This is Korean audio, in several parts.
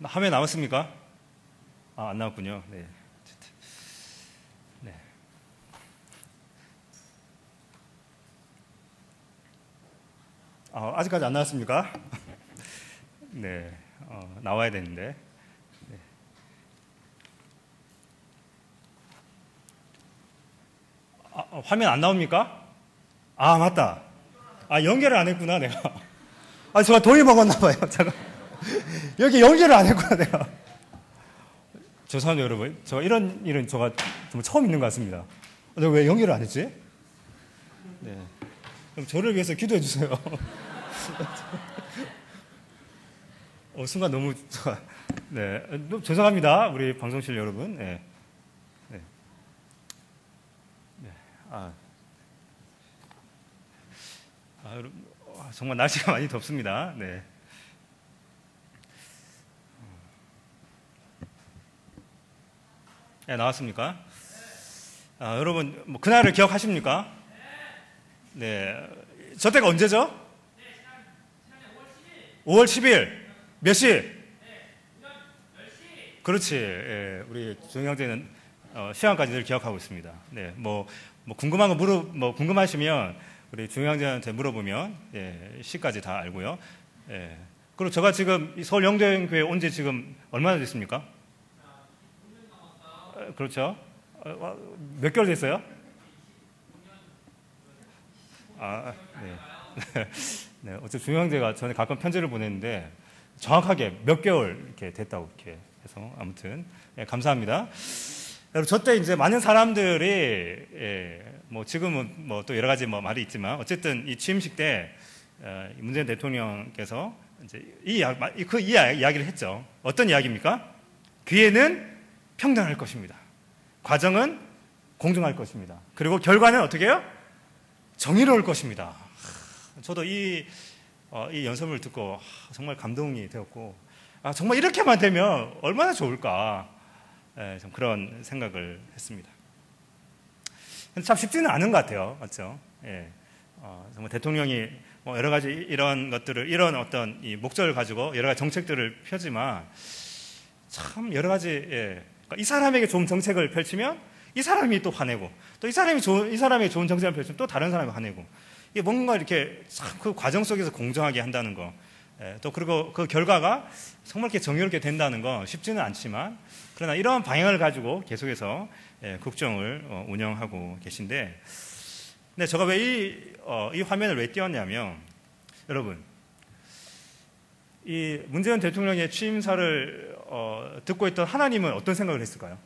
화면 나왔습니까? 아, 안 나왔군요. 네. 네. 아직까지 안 나왔습니까? 네. 나와야 되는데. 네. 화면 안 나옵니까? 아, 맞다. 연결을 안 했구나, 내가. 제가 돈이 먹었나 봐요. 잠깐. 여기 연결을 안 했구나, 내가. 죄송합니다, 여러분. 제가 이런 일은 제가 정말 처음 있는 것 같습니다. 내가 왜 연결을 안 했지? 네. 그럼 저를 위해서 기도해 주세요. 순간 너무, 네. 죄송합니다, 우리 방송실 여러분. 네. 네. 네. 정말 날씨가 많이 덥습니다. 네. 네, 나왔습니까? 여러분, 그날을 기억하십니까? 네. 저 때가 언제죠? 5월 10일. 몇 시? 그렇지. 예, 우리 조영 형제는 시간까지 늘 기억하고 있습니다. 네. 궁금한 거 궁금하시면 우리 조영 형제한테 물어보면, 예, 시까지 다 알고요. 예. 그리고 제가 지금 서울 영대교회 온 지 지금 얼마나 됐습니까? 그렇죠. 몇 개월 됐어요? 네. 네. 어쨌든 조영 형제가 전에 가끔 편지를 보냈는데 정확하게 몇 개월 이렇게 됐다고 이렇게 해서 아무튼, 예, 감사합니다. 여러분, 저 때 이제 많은 사람들이, 예, 지금은 또 여러 가지 말이 있지만 어쨌든 이 취임식 때 문재인 대통령께서 이제 이야기를 했죠. 어떤 이야기입니까? 기회는 평등할 것입니다. 과정은 공정할 것입니다. 그리고 결과는 어떻게 해요? 정의로울 것입니다. 저도 이 연설을 듣고 정말 감동이 되었고, 정말 이렇게만 되면 얼마나 좋을까, 좀 그런 생각을 했습니다. 근데 참 쉽지는 않은 것 같아요. 맞죠? 예. 정말 대통령이 여러 가지 이런 것들을, 이런 어떤 이 목적을 가지고 여러 가지 정책들을 펴지만 참 여러 가지, 예. 그러니까 이 사람에게 좋은 정책을 펼치면 이 사람이 또 화내고, 또 이 사람에게 좋은 정책을 펼치면 또 다른 사람이 화내고, 이게 뭔가 이렇게 참 그 과정 속에서 공정하게 한다는 거, 또 그리고 그 결과가 정말 이렇게 정의롭게 된다는 거 쉽지는 않지만, 그러나 이런 방향을 가지고 계속해서, 예, 국정을 운영하고 계신데, 근데 제가 왜 이 화면을 왜 띄웠냐면, 여러분, 이 문재인 대통령의 취임사를 듣고 있던 하나님은 어떤 생각을 했을까요?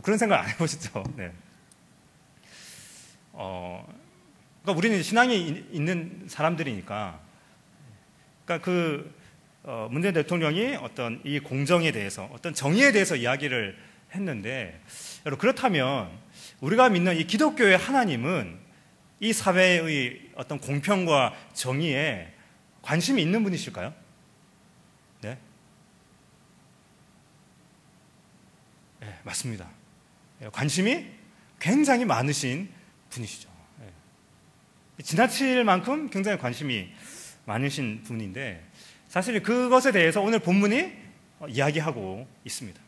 그런 생각 안 해보셨죠? 네. 그러니까 우리는 신앙이 있는 사람들이니까, 그러니까 문재인 대통령이 어떤 이 공정에 대해서, 어떤 정의에 대해서 이야기를 했는데, 여러분, 그렇다면 우리가 믿는 이 기독교의 하나님은 이 사회의 어떤 공평과 정의에 관심이 있는 분이실까요? 네? 네, 맞습니다. 관심이 굉장히 많으신 분이시죠. 지나칠 만큼 굉장히 관심이 많으신 분인데, 사실 그것에 대해서 오늘 본문이 이야기하고 있습니다.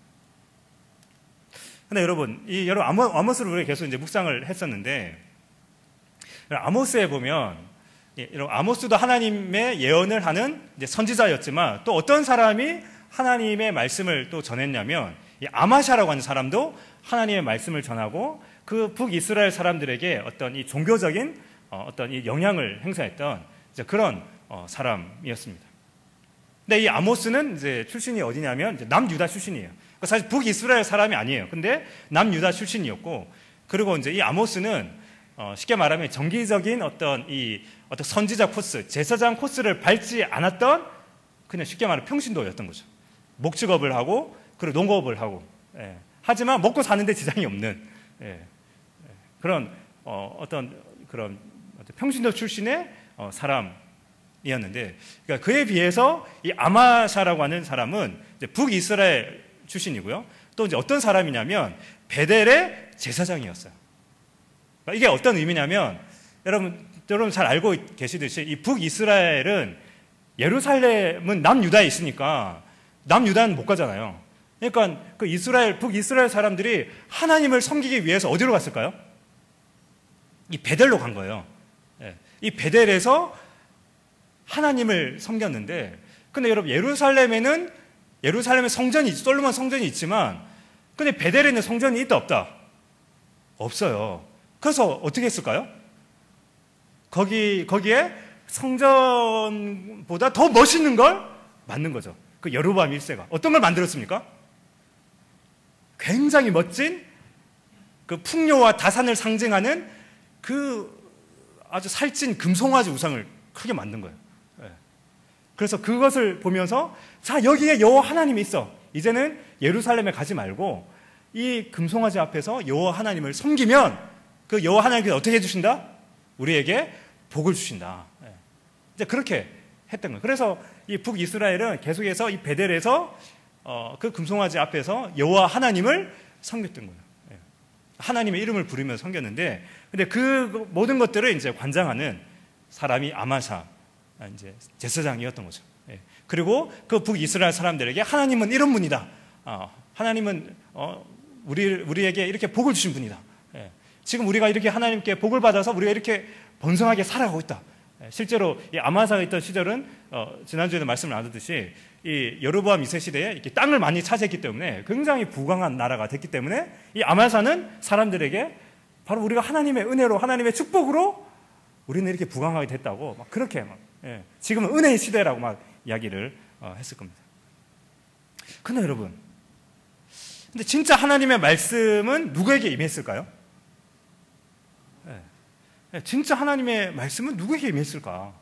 근데 여러분, 아모스를 우리가 계속 이제 묵상을 했었는데, 아모스에 보면, 여러분, 아모스도 하나님의 예언을 하는 이제 선지자였지만, 또 어떤 사람이 하나님의 말씀을 또 전했냐면, 이 아마샤라고 하는 사람도 하나님의 말씀을 전하고, 그 북이스라엘 사람들에게 어떤 이 종교적인 어떤 이 영향을 행사했던 이제 그런 사람이었습니다. 근데 이 아모스는 이제 출신이 어디냐면 이제 남유다 출신이에요. 그러니까 사실 북이스라엘 사람이 아니에요. 근데 남유다 출신이었고, 그리고 이제 이 아모스는 쉽게 말하면 정기적인 어떤 선지자 코스, 제사장 코스를 밟지 않았던, 그냥 쉽게 말하면 평신도였던 거죠. 목축업을 하고, 그리고 농업을 하고, 예. 하지만 먹고 사는데 지장이 없는, 예. 그런 그런 평신도 출신의 사람이었는데, 그러니까 그에 비해서 이 아마샤라고 하는 사람은 이제 북이스라엘 출신이고요. 또 이제 어떤 사람이냐면 베델의 제사장이었어요. 그러니까 이게 어떤 의미냐면, 여러분 여러분 잘 알고 계시듯이 이 북이스라엘은 예루살렘은 남유다에 있으니까 남유다는 못 가잖아요. 그러니까 그 북이스라엘 사람들이 하나님을 섬기기 위해서 어디로 갔을까요? 이 베델로 간 거예요. 이 베델에서 하나님을 섬겼는데, 근데 여러분 예루살렘에 성전이 솔로몬 성전이 있지만, 근데 베델에는 성전이 있다 없다? 없어요. 그래서 어떻게 했을까요? 거기에 성전보다 더 멋있는 걸 만든 거죠. 그 여로보암 1세가 어떤 걸 만들었습니까? 굉장히 멋진 그 풍요와 다산을 상징하는 그 아주 살찐 금송아지 우상을 크게 만든 거예요. 그래서 그것을 보면서 자, 여기에 여호와 하나님이 있어. 이제는 예루살렘에 가지 말고 이 금송아지 앞에서 여호와 하나님을 섬기면 그 여호와 하나님께서 어떻게 해주신다? 우리에게 복을 주신다. 이제 그렇게 했던 거예요. 그래서 이 북이스라엘은 계속해서 이 베델에서 그 금송아지 앞에서 여호와 하나님을 섬겼던 거예요. 하나님의 이름을 부르면서 섬겼는데, 근데 그 모든 것들을 이제 관장하는 사람이 아마사 이제 제사장이었던 거죠. 그리고 그 북이스라엘 사람들에게 하나님은 이런 분이다. 하나님은 우리에게 이렇게 복을 주신 분이다. 지금 우리가 이렇게 하나님께 복을 받아서 우리가 이렇게 번성하게 살아가고 있다. 실제로 이 아마사가 있던 시절은 지난주에도 말씀을 나눴듯이 이 여로보암 2세 시대에 이렇게 땅을 많이 차지했기 때문에 굉장히 부강한 나라가 됐기 때문에 이 아마사는 사람들에게 바로 우리가 하나님의 은혜로 하나님의 축복으로 우리는 이렇게 부강하게 됐다고 막 그렇게 지금은 은혜의 시대라고 막 이야기를 했을 겁니다. 근데 여러분, 근데 진짜 하나님의 말씀은 누구에게 임했을까요? 진짜 하나님의 말씀은 누구에게 임했을까?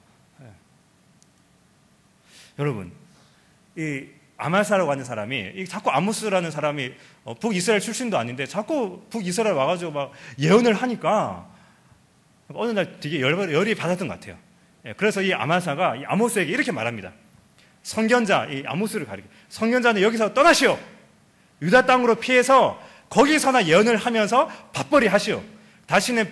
여러분, 이 아마사라고 하는 사람이 자꾸 아모스라는 사람이 북이스라엘 출신도 아닌데 자꾸 북이스라엘 와가지고 막 예언을 하니까 어느 날 되게 열이 받았던 것 같아요. 그래서 이 아마사가 이 아모스에게 이렇게 말합니다. 선견자, 이 아모스를 가리켜, 선견자는 여기서 떠나시오. 유다 땅으로 피해서 거기서나 예언을 하면서 밥벌이 하시오. 다시는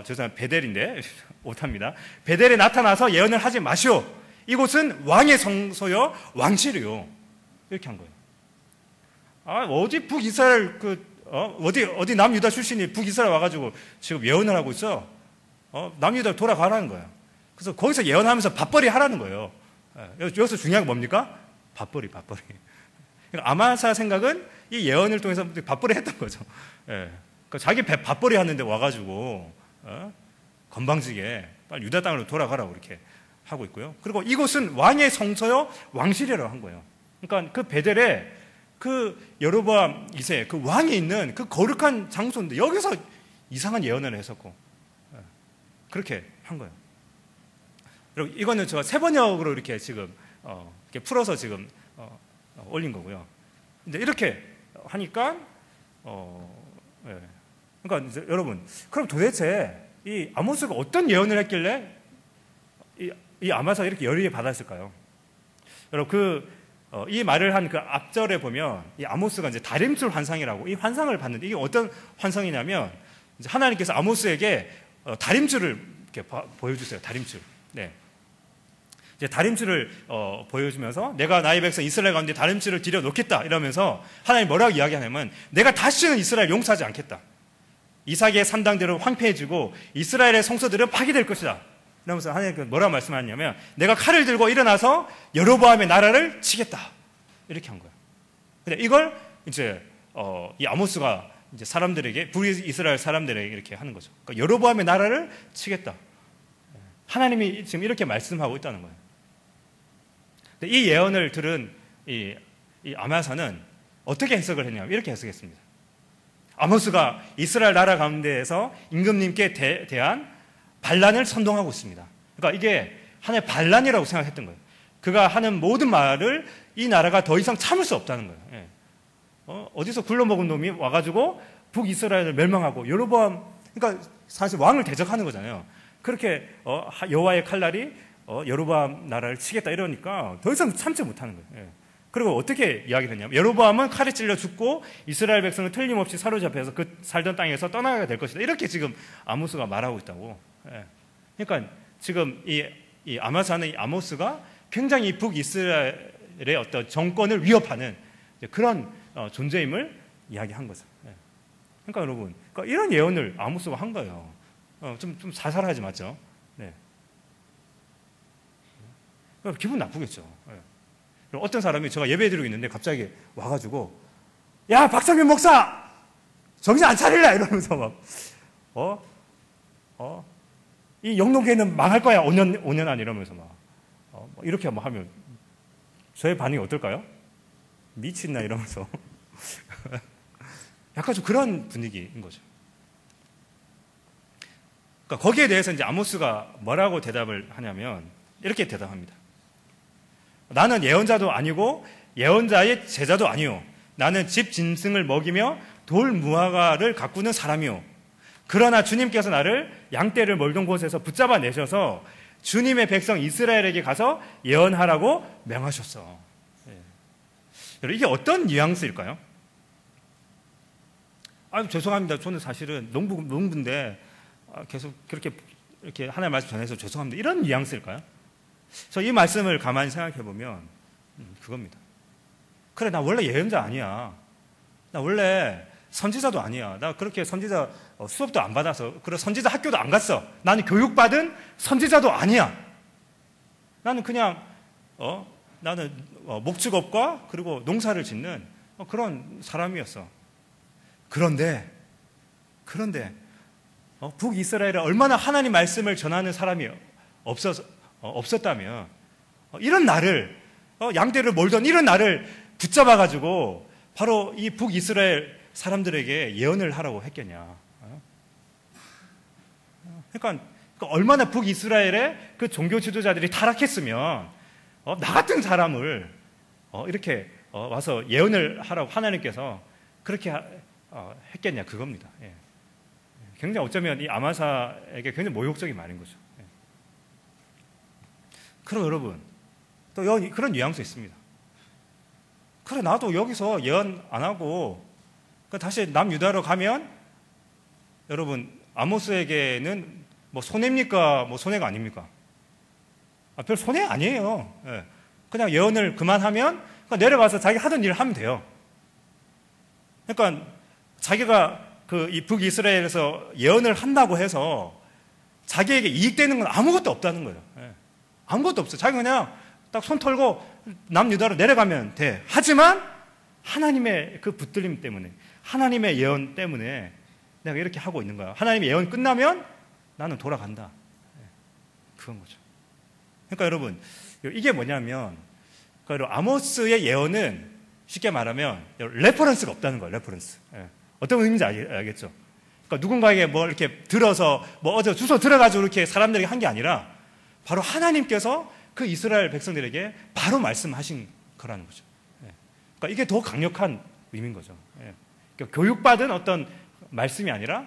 죄송합니다. 베델인데 오탑니다. 베델에 나타나서 예언을 하지 마시오. 이곳은 왕의 성소요 왕실이요. 이렇게 한 거예요. 어디 북이스라엘 어디 남유다 출신이 북이스라엘 와가지고 지금 예언을 하고 있어. 남유다 돌아가라는 거야. 그래서 거기서 예언하면서 밥벌이 하라는 거예요. 여기서 중요한 게 뭡니까? 밥벌이. 그러니까 아마사 생각은 이 예언을 통해서 밥벌이 했던 거죠. 그러니까 자기 밥벌이 하는데 와가지고 건방지게 빨리 유다 땅으로 돌아가라고 이렇게 하고 있고요. 그리고 이곳은 왕의 성소요 왕실이라고 한 거예요. 그러니까 그 베델에 그 여로보암 2세 그 왕이 있는 그 거룩한 장소인데 여기서 이상한 예언을 했었고 그렇게 한 거예요. 그리고 이거는 제가 세번역으로 이렇게 지금 이렇게 풀어서 지금 올린 거고요. 근데 이렇게 하니까 그러니까 이제 여러분, 그럼 도대체 이 아모스가 어떤 예언을 했길래 이 아마사가 이렇게 열의에 받았을까요? 여러분, 이 말을 한 그 앞절에 보면 이 아모스가 이제 다림줄 환상이라고 이 환상을 봤는데 이게 어떤 환상이냐면 이제 하나님께서 아모스에게 다림줄을 이렇게 보여주세요. 다림줄. 네. 이제 다림줄을 보여주면서 내가 나의 백성 이스라엘 가운데 다림줄을 들여 놓겠다 이러면서 하나님 뭐라고 이야기하냐면 내가 다시는 이스라엘 용서하지 않겠다. 이삭의 산당들은 황폐해지고 이스라엘의 성소들은 파괴될 것이다. 이러면서 하나님께서 뭐라고 말씀하냐면 내가 칼을 들고 일어나서 여로보암의 나라를 치겠다. 이렇게 한 거예요. 근데 이걸 이제 이 아모스가 이제 사람들에게 북이스라엘 사람들에게 이렇게 하는 거죠. 그러니까 여로보암의 나라를 치겠다. 하나님이 지금 이렇게 말씀하고 있다는 거예요. 근데 이 예언을 들은 이 아마사는 어떻게 해석을 했냐면 이렇게 해석했습니다. 아모스가 이스라엘 나라 가운데에서 임금님께 대한 반란을 선동하고 있습니다. 그러니까 이게 하나의 반란이라고 생각했던 거예요. 그가 하는 모든 말을 이 나라가 더 이상 참을 수 없다는 거예요. 어디서 굴러먹은 놈이 와가지고 북이스라엘을 멸망하고 여로보암, 그러니까 사실 왕을 대적하는 거잖아요. 그렇게 여호와의 칼날이 여로보암 나라를 치겠다 이러니까 더 이상 참지 못하는 거예요. 그리고 어떻게 이야기를 했냐면 여로보암은 칼에 찔려 죽고 이스라엘 백성은 틀림없이 사로잡혀서 그 살던 땅에서 떠나가게 될 것이다. 이렇게 지금 아모스가 말하고 있다고. 그러니까 지금 이 아마사는 이 아모스가 굉장히 북이스라엘의 어떤 정권을 위협하는 그런 존재임을 이야기한 거죠. 그러니까 여러분, 그러니까 이런 예언을 아모스가 한 거예요. 좀 살살하지 맞죠? 네. 기분 나쁘겠죠. 어떤 사람이 제가 예배드리고 있는데 갑자기 와가지고, 야, 박상민 목사! 정신 안 차릴래! 이러면서 막, 이 영농교회는 망할 거야, 5년 안 이러면서 막, 이렇게 뭐 하면, 저의 반응이 어떨까요? 미친나 이러면서. 약간 좀 그런 분위기인 거죠. 그러니까 거기에 대해서 이제 아모스가 뭐라고 대답을 하냐면, 이렇게 대답합니다. 나는 예언자도 아니고 예언자의 제자도 아니요. 나는 집 짐승을 먹이며 돌 무화과를 가꾸는 사람이요. 그러나 주님께서 나를 양떼를 몰던 곳에서 붙잡아 내셔서 주님의 백성 이스라엘에게 가서 예언하라고 명하셨어. 여러분, 이게 어떤 뉘앙스일까요? 죄송합니다. 저는 사실은 농부인데 계속 그렇게 이렇게 하나님의 말씀 전해서 죄송합니다. 이런 뉘앙스일까요? 저 이 말씀을 가만히 생각해 보면 그겁니다. 그래, 나 원래 예언자 아니야. 나 원래 선지자도 아니야. 나 그렇게 선지자 수업도 안 받아서, 그래 선지자 학교도 안 갔어. 나는 교육받은 선지자도 아니야. 나는 그냥 나는 목축업과 그리고 농사를 짓는 그런 사람이었어. 그런데 북이스라엘에 얼마나 하나님 말씀을 전하는 사람이 없었다면 이런 나를 양떼를 몰던 이런 나를 붙잡아가지고 바로 이 북이스라엘 사람들에게 예언을 하라고 했겠냐. 그러니까 얼마나 북이스라엘의 그 종교 지도자들이 타락했으면 나 같은 사람을 이렇게 와서 예언을 하라고 하나님께서 그렇게 했겠냐, 그겁니다. 굉장히 어쩌면 이 아마사에게 굉장히 모욕적인 말인 거죠. 그럼 여러분, 또 여기 그런 뉘앙스 있습니다. 그래, 나도 여기서 예언 안 하고 다시 남유다로 가면 여러분, 아모스에게는 뭐 손해입니까? 뭐 손해가 아닙니까? 별 손해 아니에요. 그냥 예언을 그만하면 내려가서 자기 하던 일을 하면 돼요. 그러니까 자기가 이 북이스라엘에서 예언을 한다고 해서 자기에게 이익되는 건 아무것도 없다는 거예요. 아무것도 없어요. 자기가 그냥 딱 손 털고 남유다로 내려가면 돼. 하지만 하나님의 그 붙들림 때문에, 하나님의 예언 때문에 내가 이렇게 하고 있는 거야. 하나님의 예언 끝나면 나는 돌아간다. 그건 거죠. 그러니까 여러분, 이게 뭐냐면, 그러니까 아모스의 예언은 쉽게 말하면 레퍼런스가 없다는 거예요. 레퍼런스. 어떤 의미인지 알겠죠? 그러니까 누군가에게 뭐 이렇게 들어서 뭐 어디 주워 들어가지고 이렇게 사람들에게 한 게 아니라 바로 하나님께서 그 이스라엘 백성들에게 바로 말씀하신 거라는 거죠. 그러니까 이게 더 강력한 의미인 거죠. 그러니까 교육받은 어떤 말씀이 아니라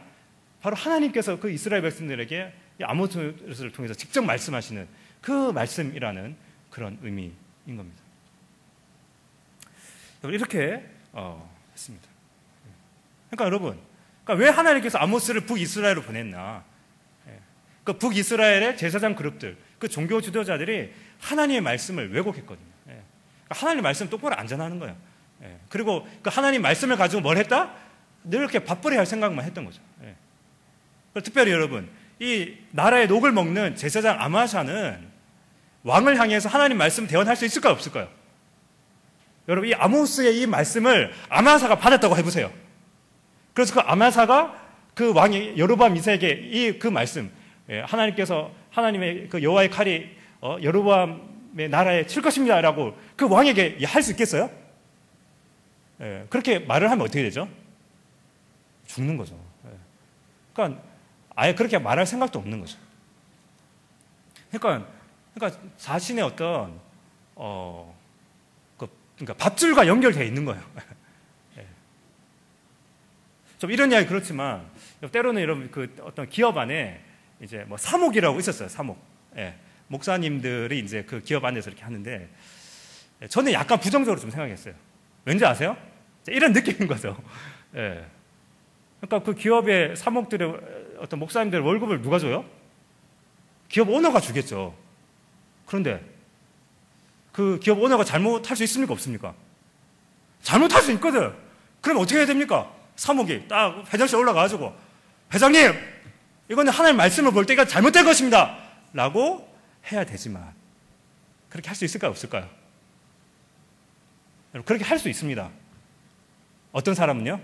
바로 하나님께서 그 이스라엘 백성들에게 아모스를 통해서 직접 말씀하시는 그 말씀이라는 그런 의미인 겁니다. 이렇게 했습니다. 그러니까 여러분, 그러니까 왜 하나님께서 아모스를 북이스라엘로 보냈나? 그 북이스라엘의 제사장 그룹들, 그 종교 지도자들이 하나님의 말씀을 왜곡했거든요. 그러니까 하나님의 말씀 똑바로 안 전하는 거예요. 그리고 그 하나님 말씀을 가지고 뭘 했다? 늘 이렇게 밥벌이 할 생각만 했던 거죠. 특별히 여러분, 이 나라의 녹을 먹는 제사장 아마샤는 왕을 향해서 하나님 말씀 대언할 수 있을까요, 없을까요? 여러분, 이 아모스의 이 말씀을 아마사가 받았다고 해보세요. 그래서 그 아마사가 그 왕이 여로보암 2세에게 그 말씀, 하나님께서 하나님의 그 여호와의 칼이 여로보암의 나라에 칠 것입니다라고 그 왕에게 할 수 있겠어요? 그렇게 말을 하면 어떻게 되죠? 죽는 거죠. 그러니까 아예 그렇게 말할 생각도 없는 거죠. 그러니까 자신의 어떤 그러니까 밧줄과 연결되어 있는 거예요. 좀 이런 이야기 그렇지만 때로는 여러분 그 어떤 기업 안에 이제 뭐 사목이라고 있었어요. 사목. 목사님들이 이제 그 기업 안에서 이렇게 하는데 저는 약간 부정적으로 좀 생각했어요. 왠지 아세요? 이런 느낌인 거죠. 그러니까 그 기업의 사목들의 어떤 목사님들 월급을 누가 줘요? 기업 오너가 주겠죠. 그런데 그 기업 오너가 잘못할 수 있습니까? 없습니까? 잘못할 수 있거든. 그럼 어떻게 해야 됩니까? 사목이 딱 회장실 올라가가지고 회장님, 이거는 하나님 말씀을 볼 때 이거 잘못된 것입니다 라고 해야 되지만 그렇게 할 수 있을까요? 없을까요? 그렇게 할 수 있습니다. 어떤 사람은요,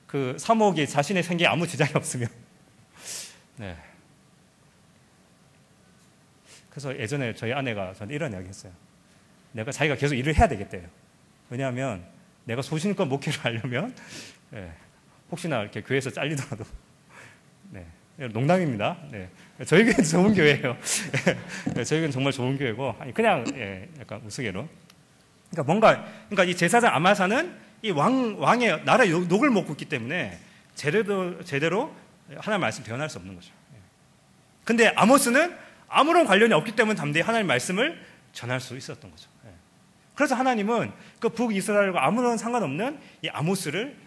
그 사목이 자신의 생계에 아무 지장이 없으면, 네. 그래서 예전에 저희 아내가 저한테 이런 이야기 했어요. 자기가 계속 일을 해야 되겠대요. 왜냐하면 내가 소신껏 목회를 하려면, 혹시나 이렇게 교회에서 잘리더라도, 네. 농담입니다. 네. 저희 교회는 좋은 교회예요. 저희 교회는 정말 좋은 교회고, 그냥 약간 우스개로. 그러니까 이 제사장 아마사는 이 왕의 나라의 녹을 먹고 있기 때문에 제대로 하나님 말씀 대언할 수 없는 거죠. 근데 아모스는 아무런 관련이 없기 때문에 담대히 하나님 말씀을 전할 수 있었던 거죠. 그래서 하나님은 그 북이스라엘과 아무런 상관없는 이 아모스를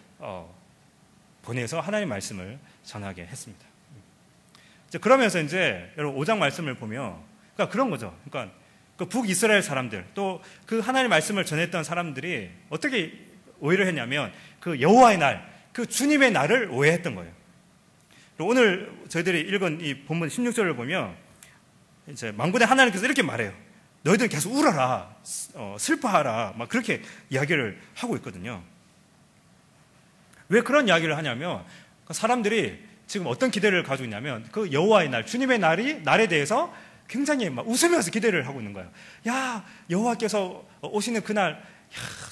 보내서 하나님 말씀을 전하게 했습니다. 그러면서 이제 여러분 5장 말씀을 보면 그러니까 그런 거죠. 그러니까 그 북이스라엘 사람들 또 그 하나님의 말씀을 전했던 사람들이 어떻게 오해를 했냐면 그 여호와의 날, 그 주님의 날을 오해했던 거예요. 오늘 저희들이 읽은 이 본문 16절을 보면 이제 만군의 하나님께서 이렇게 말해요. 너희들은 계속 울어라, 슬퍼하라, 막 그렇게 이야기를 하고 있거든요. 왜 그런 이야기를 하냐면 사람들이 지금 어떤 기대를 가지고 있냐면 그 여호와의 날, 주님의 날에 대해서 굉장히 막 웃으면서 기대를 하고 있는 거예요. 야, 여호와께서 오시는 그날, 야,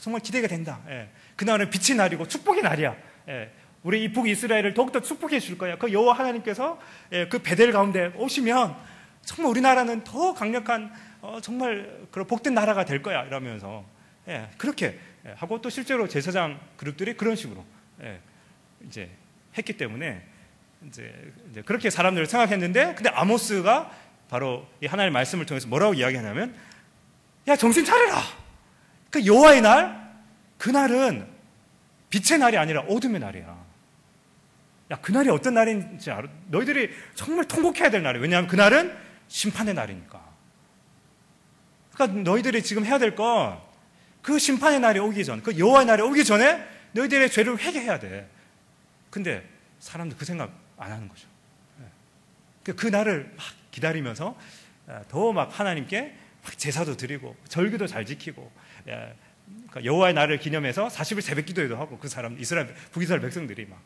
정말 기대가 된다. 그날은 빛의 날이고 축복의 날이야. 우리 이 북이스라엘을 더욱더 축복해 줄 거야. 그 여호와 하나님께서 그 베델 가운데 오시면 정말 우리나라는 더 강력한 정말 그런 복된 나라가 될 거야. 이러면서 그렇게 하고 또 실제로 제사장 그룹들이 그런 식으로 이제 했기 때문에 이제 그렇게 사람들을 생각했는데, 근데 아모스가 바로 이 하나님의 말씀을 통해서 뭐라고 이야기하냐면, 야, 정신 차려라. 그 여호와의 날, 그날은 빛의 날이 아니라 어둠의 날이야. 야, 그날이 어떤 날인지 알아? 너희들이 정말 통곡해야 될 날이야. 왜냐하면 그날은 심판의 날이니까. 그러니까 너희들이 지금 해야 될 건 그 심판의 날이 오기 전, 그 여호와의 날이 오기 전에 너희들의 죄를 회개해야 돼. 근데 사람들 그 생각 안 하는 거죠. 그 날을 막 기다리면서 더 막 하나님께 막 제사도 드리고 절기도 잘 지키고, 그러니까 여호와의 날을 기념해서 40일 새벽 기도회도 하고, 그 사람 북이스라엘 백성들이 막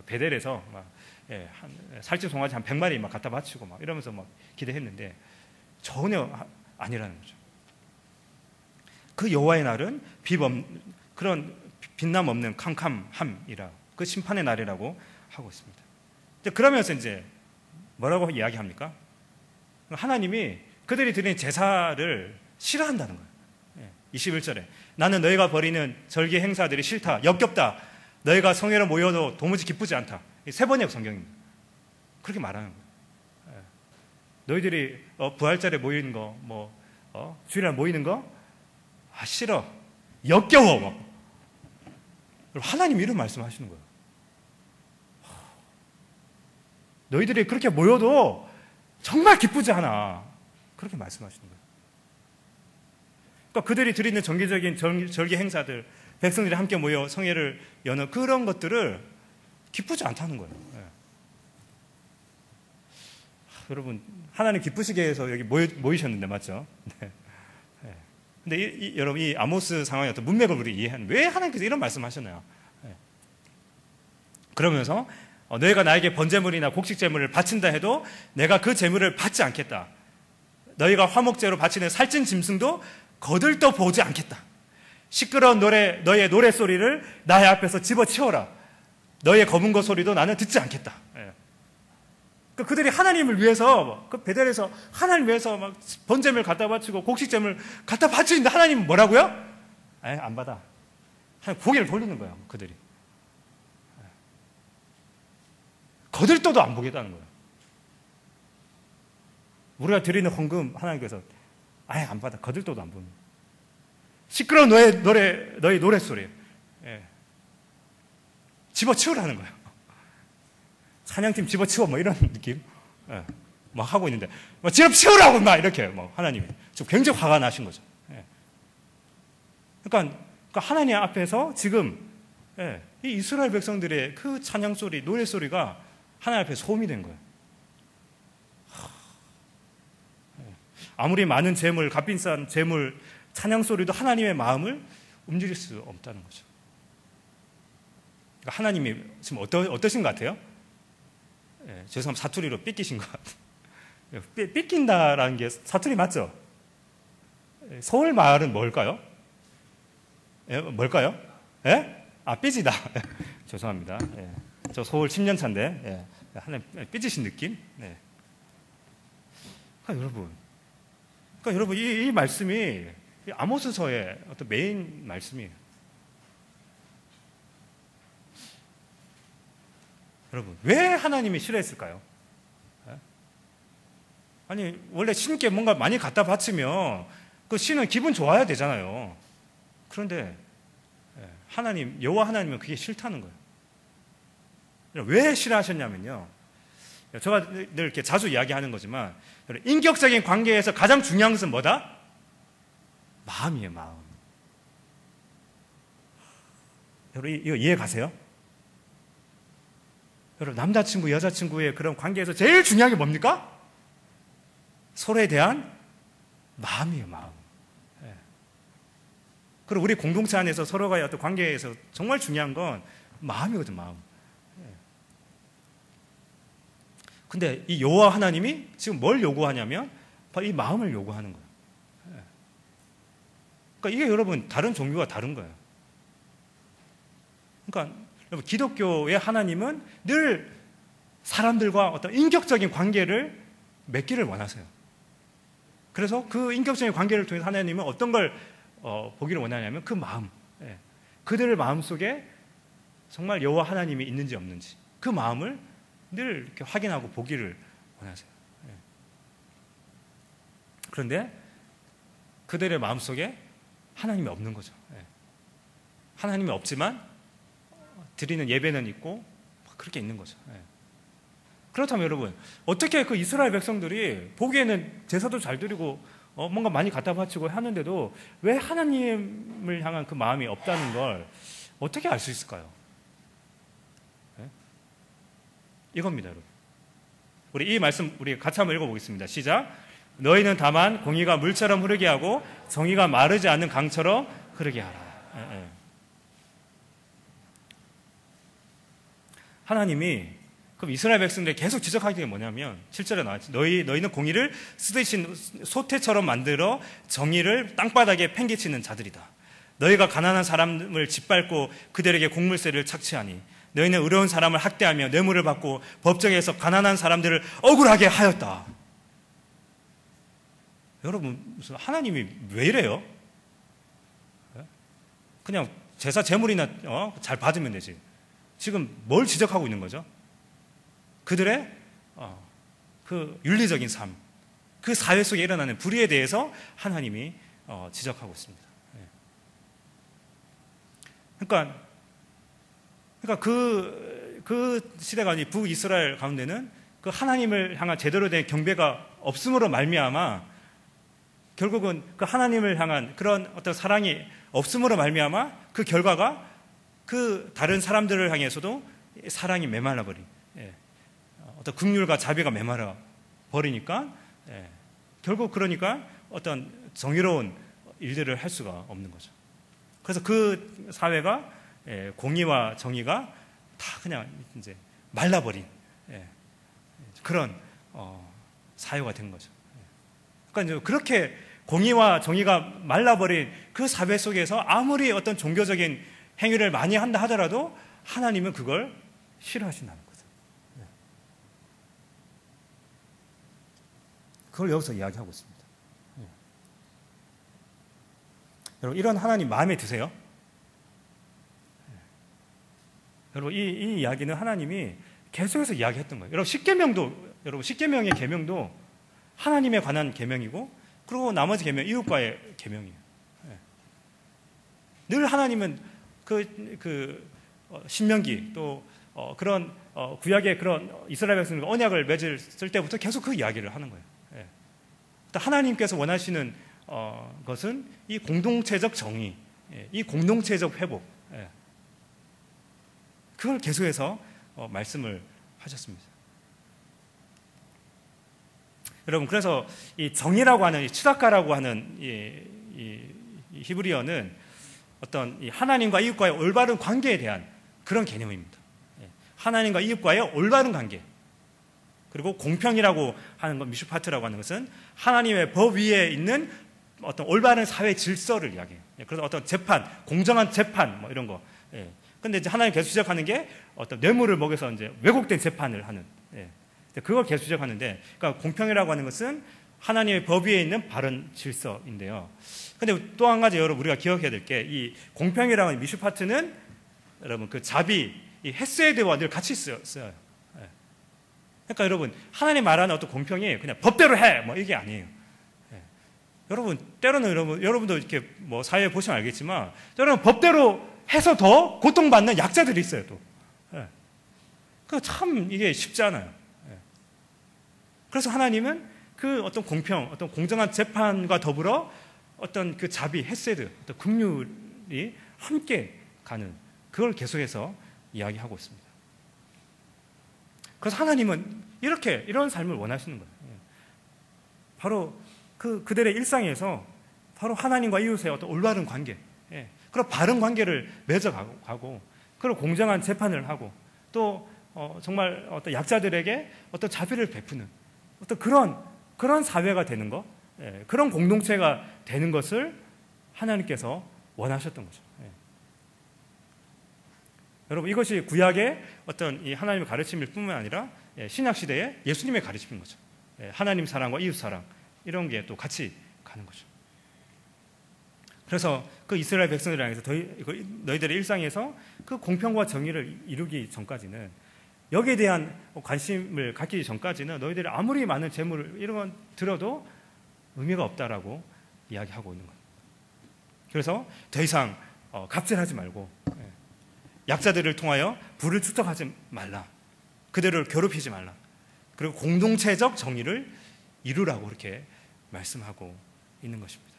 베델에서 막 살찐 송아지 한 100마리 막 갖다 바치고 막 이러면서 막 기대했는데 전혀 아니라는 거죠. 그 여호와의 날은 그런 빛남 없는 캄캄함이라, 그 심판의 날이라고 하고 있습니다. 그러면서 이제 뭐라고 이야기합니까? 하나님이 그들이 드리는 제사를 싫어한다는 거예요. 21절에 나는 너희가 벌이는 절기 행사들이 싫다, 역겹다. 너희가 성회로 모여도 도무지 기쁘지 않다. 3번의 성경입니다. 그렇게 말하는 거예요. 너희들이 부활절에 모이는 거, 주일날 모이는 거, 싫어, 역겨워. 하나님이 이런 말씀하시는 거예요. 너희들이 그렇게 모여도 정말 기쁘지 않아. 그렇게 말씀하시는 거예요. 그러니까 그들이 드리는 정기적인 절기 행사들, 백성들이 함께 모여 성회를 여는 그런 것들을 기쁘지 않다는 거예요. 여러분, 하나님 기쁘시게 해서 여기 모이셨는데, 맞죠? 네. 근데 여러분, 이 아모스 상황의 어떤 문맥을 우리 이해하는, 왜 하나님께서 이런 말씀하셨나요? 그러면서 너희가 나에게 번제물이나 곡식제물을 바친다 해도 내가 그 제물을 받지 않겠다. 너희가 화목제로 바치는 살찐 짐승도 거들떠 보지 않겠다. 시끄러운 너희의 노래소리를 나의 앞에서 집어치워라. 너희의 검은고 소리도 나는 듣지 않겠다. 그들이 하나님을 위해서 그 베델에서 하나님 위해서 막 번제물 갖다 바치고 곡식제물 갖다 바치는데 하나님은 뭐라고요? 안 받아. 고개를 돌리는 거예요, 그들이. 거들떠도 안 보겠다는 거예요. 우리가 드리는 헌금 하나님께서 안 받아. 거들떠도 안 보는 거예요. 시끄러운 너희 노래소리. 집어치우라는 거예요. 사냥팀 집어치워, 뭐 이런 느낌. 막 하고 있는데 막 지금 치우라고 막 이렇게 막 하나님이 지금 굉장히 화가 나신 거죠. 예. 그러니까 하나님 앞에서 지금 예, 이 이스라엘 백성들의 그 찬양 소리, 노래 소리가 하나님 앞에 소음이 된 거예요. 아무리 많은 재물, 값비싼 재물, 찬양 소리도 하나님의 마음을 움직일 수 없다는 거죠. 그러니까 하나님이 지금 어떠신 것 같아요? 예, 죄송합니다. 사투리로 삐끼신 것 같아요. 삐낀다라는 게 사투리 맞죠? 서울 말은 뭘까요? 예, 뭘까요? 예? 아, 삐지다. 죄송합니다. 예. 저 서울 10년 차인데, 예. 하나님 삐지신 느낌? 네. 그러니까 여러분, 이 말씀이 아모스서의 어떤 메인 말씀이에요. 여러분, 왜 하나님이 싫어했을까요? 아니, 원래 신께 뭔가 많이 갖다 바치면 그 신은 기분 좋아야 되잖아요. 그런데 여호와 하나님은 그게 싫다는 거예요. 왜 싫어하셨냐면요. 제가 늘 이렇게 자주 이야기하는 거지만 인격적인 관계에서 가장 중요한 것은 뭐다? 마음이에요, 마음. 여러분 이거 이해 가세요? 여러분 남자친구, 여자친구의 그런 관계에서 제일 중요한 게 뭡니까? 서로에 대한 마음이에요, 마음. 예. 그리고 우리 공동체 안에서 서로가의 어떤 관계에서 정말 중요한 건 마음이거든, 마음. 근데 이 여호와 하나님이 지금 뭘 요구하냐면 바로 이 마음을 요구하는 거예요. 그러니까 이게 여러분 다른 종교가 다른 거예요. 그러니까 여러분 기독교의 하나님은 늘 사람들과 어떤 인격적인 관계를 맺기를 원하세요. 그래서 그 인격적인 관계를 통해서 하나님은 어떤 걸 보기를 원하냐면 그 마음, 그들의 마음 속에 정말 여호와 하나님이 있는지 없는지 그 마음을 늘 이렇게 확인하고 보기를 원하세요. 그런데 그들의 마음속에 하나님이 없는 거죠. 하나님이 없지만 드리는 예배는 있고 그렇게 있는 거죠. 그렇다면 여러분 어떻게 그 이스라엘 백성들이 보기에는 제사도 잘 드리고 뭔가 많이 갖다 바치고 하는데도 왜 하나님을 향한 그 마음이 없다는 걸 어떻게 알 수 있을까요? 이겁니다, 여러분. 우리 이 말씀 우리 같이 한번 읽어보겠습니다. 시작. 너희는 다만 공의가 물처럼 흐르게 하고 정의가 마르지 않는 강처럼 흐르게 하라. 하나님이 그럼 이스라엘 백성들이 계속 지적하는 게 뭐냐면 7절에 나왔지. 너희는 공의를 쓰듯이 소태처럼 만들어 정의를 땅바닥에 팽개치는 자들이다. 너희가 가난한 사람을 짓밟고 그들에게 곡물세를 착취하니 너희는 의로운 사람을 학대하며 뇌물을 받고 법정에서 가난한 사람들을 억울하게 하였다. 여러분 무슨 하나님이 왜 이래요? 그냥 제사 제물이나 잘 받으면 되지. 지금 뭘 지적하고 있는 거죠? 그들의 그 윤리적인 삶, 그 사회 속에 일어나는 불의에 대해서 하나님이 지적하고 있습니다. 그러니까 그 시대가 아니 북이스라엘 가운데는 그 하나님을 향한 제대로 된 경배가 없음으로 말미암아 결국은 그 하나님을 향한 그런 어떤 사랑이 없음으로 말미암아 그 결과가 그 다른 사람들을 향해서도 사랑이 메말라 버린 어떤 긍휼과 자비가 메말라 버리니까 결국 그러니까 어떤 정의로운 일들을 할 수가 없는 거죠. 그래서 그 사회가 공의와 정의가 다 그냥 이제 말라버린 그런 사회가 된 거죠. 그러니까 이제 그렇게 공의와 정의가 말라버린 그 사회 속에서 아무리 어떤 종교적인 행위를 많이 한다 하더라도 하나님은 그걸 싫어하신다는 거죠. 그걸 여기서 이야기하고 있습니다. 여러분 이런 하나님 마음에 드세요? 여러분 이 이야기는 하나님이 계속해서 이야기했던 거예요. 여러분 십계명의 계명도 하나님에 관한 계명이고 그리고 나머지 계명 이웃과의 계명이에요. 늘 하나님은 그 신명기 또 그런 구약의 그런 이스라엘 백성들과 언약을 맺을 때부터 계속 그 이야기를 하는 거예요. 예. 하나님께서 원하시는 것은 이 공동체적 정의, 이 공동체적 회복, 그걸 계속해서 말씀을 하셨습니다. 여러분, 그래서 이 정의라고 하는, 이 추다카라고 하는 이 히브리어는 어떤 이 하나님과 이웃과의 올바른 관계에 대한 그런 개념입니다. 하나님과 이웃과의 올바른 관계. 그리고 공평이라고 하는 것, 미슈파트라고 하는 것은 하나님의 법 위에 있는 어떤 올바른 사회 질서를 이야기해요. 그래서 어떤 재판, 공정한 재판, 뭐 이런 거. 근데 이제 하나님 계속 지적하는 게 어떤 뇌물을 먹여서 이제 왜곡된 재판을 하는. 그걸 계속 지적하는데, 그러니까 공평이라고 하는 것은 하나님의 법 위에 있는 바른 질서인데요. 근데 또 한 가지 여러분 우리가 기억해야 될 게, 이 공평이라고 하는 미슈파트는 여러분 그 자비, 이 헤세드와 늘 같이 써요. 그러니까 여러분, 하나님 말하는 어떤 공평이 그냥 법대로 해! 뭐 이게 아니에요. 여러분, 때로는 여러분도 이렇게 뭐 사회에 보시면 알겠지만, 때로는 법대로 해서 더 고통받는 약자들이 있어요, 또. 그 참 이게 쉽지 않아요. 그래서 하나님은 그 어떤 공평, 어떤 공정한 재판과 더불어 어떤 그 자비, 헤세드, 어떤 긍휼이 함께 가는, 그걸 계속해서 이야기하고 있습니다. 그래서 하나님은 이런 삶을 원하시는 거예요. 바로 그들의 일상에서 바로 하나님과 이웃의 어떤 올바른 관계, 그런 바른 관계를 맺어가고, 그리고 공정한 재판을 하고, 또 정말 어떤 약자들에게 어떤 자비를 베푸는 어떤 그런 사회가 되는 것, 그런 공동체가 되는 것을 하나님께서 원하셨던 거죠. 여러분, 이것이 구약의 어떤 이 하나님의 가르침일 뿐만 아니라 신약 시대의 예수님의 가르침인 거죠. 하나님 사랑과 이웃 사랑, 이런 게 또 같이 가는 거죠. 그래서 그 이스라엘 백성들을 향해서 너희들의 일상에서 그 공평과 정의를 이루기 전까지는, 여기에 대한 관심을 갖기 전까지는 너희들이 아무리 많은 재물을 이런 건 들어도 의미가 없다라고 이야기하고 있는 거예요. 그래서 더 이상 갑질하지 말고, 약자들을 통하여 부를 축적하지 말라, 그들을 괴롭히지 말라, 그리고 공동체적 정의를 이루라고 이렇게 말씀하고 있는 것입니다.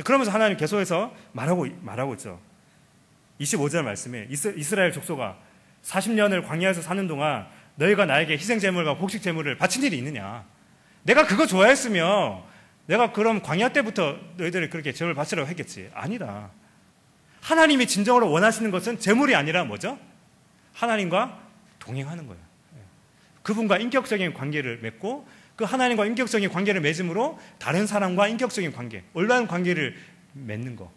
그러면서 하나님 계속해서 말하고 있죠. 25절 말씀에 이스라엘 족속아, 40년을 광야에서 사는 동안 너희가 나에게 희생제물과 곡식제물을 바친 일이 있느냐? 내가 그거 좋아했으면 내가 그럼 광야 때부터 너희들이 그렇게 제물 바치라고 했겠지. 아니다. 하나님이 진정으로 원하시는 것은 제물이 아니라 뭐죠? 하나님과 동행하는 거예요. 그분과 인격적인 관계를 맺고, 그 하나님과 인격적인 관계를 맺음으로 다른 사람과 인격적인 관계, 올바른 관계를 맺는 거,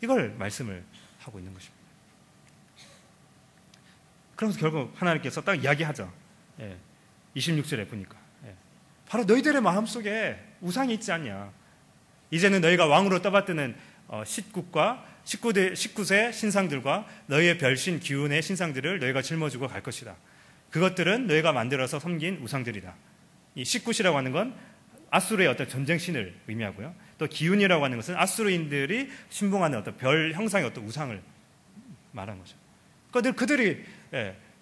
이걸 말씀을 하고 있는 것입니다. 그러면서 결국 하나님께서 딱 이야기하죠. 26절에 보니까 바로 너희들의 마음속에 우상이 있지 않냐. 이제는 너희가 왕으로 떠받드는 식구세 신상들과 너희의 별신 기운의 신상들을 너희가 짊어지고 갈 것이다. 그것들은 너희가 만들어서 섬긴 우상들이다. 이 식굿이라고 하는 건 아수르의 어떤 전쟁신을 의미하고요. 또 기운이라고 하는 것은 아수르인들이 신봉하는 어떤 별 형상의 어떤 우상을 말하는 거죠. 그러니까 그들이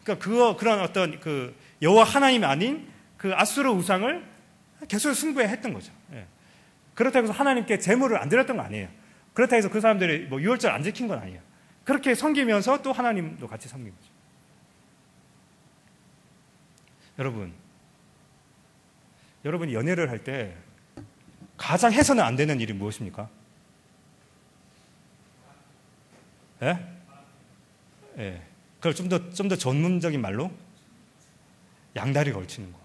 그런 어떤 그 여호와 하나님이 아닌 그 아수르 우상을 계속 숭배했던 거죠. 그렇다고 해서 하나님께 제물을 안 드렸던 거 아니에요. 그렇다고 해서 그 사람들이 뭐 유월절 안 지킨 건 아니에요. 그렇게 섬기면서 또 하나님도 같이 섬긴 거죠. 여러분이 연애를 할 때 가장 해서는 안 되는 일이 무엇입니까? 그걸 좀 더 전문적인 말로 양다리 걸치는 거.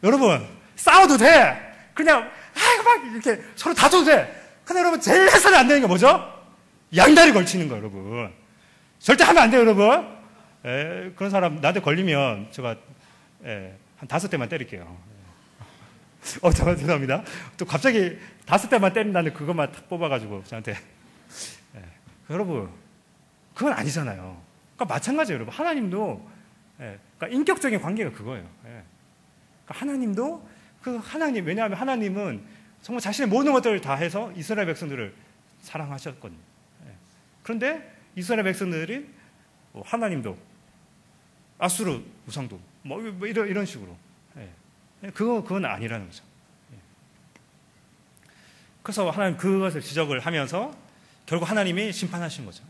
여러분, 싸워도 돼. 그냥 막 이렇게 서로 다퉈도 돼. 근데 여러분, 제일 해서는 안 되는 게 뭐죠? 양다리 걸치는 거, 여러분. 절대 하면 안 돼요, 여러분. 그런 사람 나한테 걸리면 제가 한 5대만 때릴게요. 잠깐 죄송합니다. 또 갑자기 5대만 때린다는 그것만 탁 뽑아가지고 저한테. 여러분, 그건 아니잖아요. 그러니까 마찬가지예요, 여러분. 하나님도, 그러니까 인격적인 관계가 그거예요. 그러니까 하나님도 왜냐하면 하나님은 정말 자신의 모든 것들을 다 해서 이스라엘 백성들을 사랑하셨거든요. 그런데 이스라엘 백성들이 하나님도 아수르 우상도 뭐 이런 식으로 그건 아니라는 거죠. 그래서 하나님 그것을 지적을 하면서 결국 하나님이 심판하신 거죠.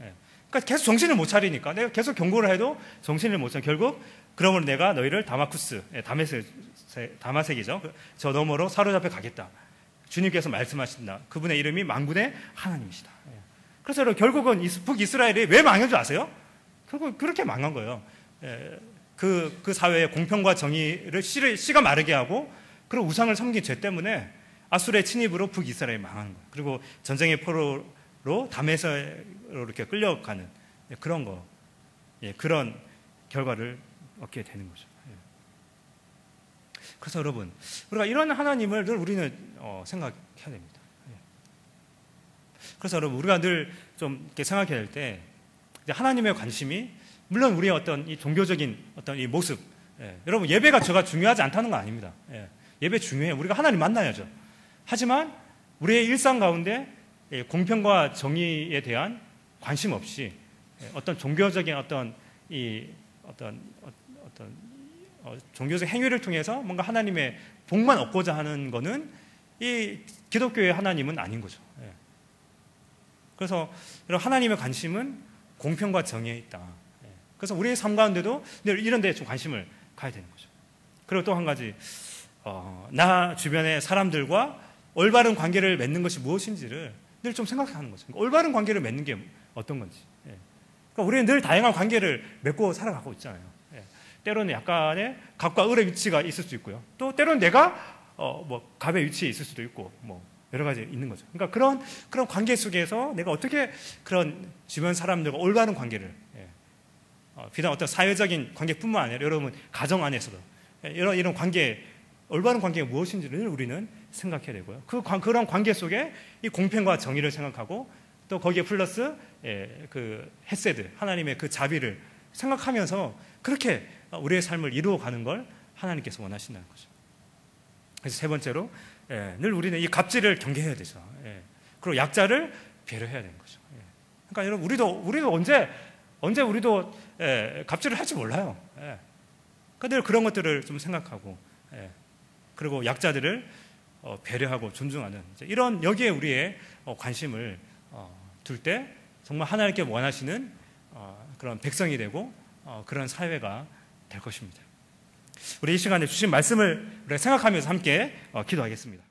그러니까 계속 정신을 못 차리니까 내가 계속 경고를 해도 정신을 못 차려 결국 그러므로 내가 너희를 다마쿠스 다마색이죠. 저 너머로 사로잡혀 가겠다. 주님께서 말씀하신다. 그분의 이름이 만군의 하나님이시다. 그래서 결국은 북이스라엘이 왜 망한 줄 아세요? 결국 그렇게 망한 거예요. 그 사회의 공평과 정의를 씨가 마르게 하고 그리고 우상을 섬긴 죄 때문에 아수르의 침입으로 북이스라엘이 망하는 거예요. 그리고 전쟁의 포로로 담에서로 이렇게 끌려가는 그런 거, 그런 결과를 얻게 되는 거죠. 그래서 여러분, 우리가 이런 하나님을 늘 우리는 생각해야 됩니다. 그래서 여러분, 우리가 늘 좀 이렇게 생각해야 될 때 하나님의 관심이 물론 우리의 어떤 이 종교적인 어떤 이 모습, 여러분 예배가 저가 중요하지 않다는 거 아닙니다. 예배 중요해요. 우리가 하나님 만나야죠. 하지만 우리의 일상 가운데 공평과 정의에 대한 관심 없이 어떤 종교적인 어떤 종교적 행위를 통해서 뭔가 하나님의 복만 얻고자 하는 것은 이 기독교의 하나님은 아닌 거죠. 그래서 하나님의 관심은 공평과 정의에 있다. 그래서 우리의 삶 가운데도 이런 데에 좀 관심을 가야 되는 거죠. 그리고 또 한 가지, 나 주변의 사람들과 올바른 관계를 맺는 것이 무엇인지를 늘 좀 생각하는 거죠. 그러니까 올바른 관계를 맺는 게 어떤 건지. 그러니까 우리는 늘 다양한 관계를 맺고 살아가고 있잖아요. 때로는 약간의 갑과 을의 위치가 있을 수 있고요. 또 때로는 내가 갑의 위치에 있을 수도 있고 여러 가지 있는 거죠. 그러니까 그런 관계 속에서 내가 어떻게 그런 주변 사람들과 올바른 관계를 비단 어떤 사회적인 관계뿐만 아니라 여러분 가정 안에서도 이런 관계 올바른 관계가 무엇인지를 우리는 생각해야 되고요. 그런 관계 속에 이 공평과 정의를 생각하고 또 거기에 플러스 그 헤세드 하나님의 그 자비를 생각하면서 그렇게 우리의 삶을 이루어가는 걸 하나님께서 원하신다는 거죠. 그래서 세 번째로 늘 우리는 이 갑질을 경계해야 되죠. 그리고 약자를 배려해야 되는 거죠. 그러니까 여러분 우리도 언제 우리도 갑질을 할지 몰라요. 그러니까 늘 그런 것들을 좀 생각하고 그리고 약자들을 배려하고 존중하는 이런 여기에 우리의 관심을 둘 때 정말 하나님께 원하시는 그런 백성이 되고 그런 사회가 될 것입니다. 우리 이 시간에 주신 말씀을 우리가 생각하면서 함께 기도하겠습니다.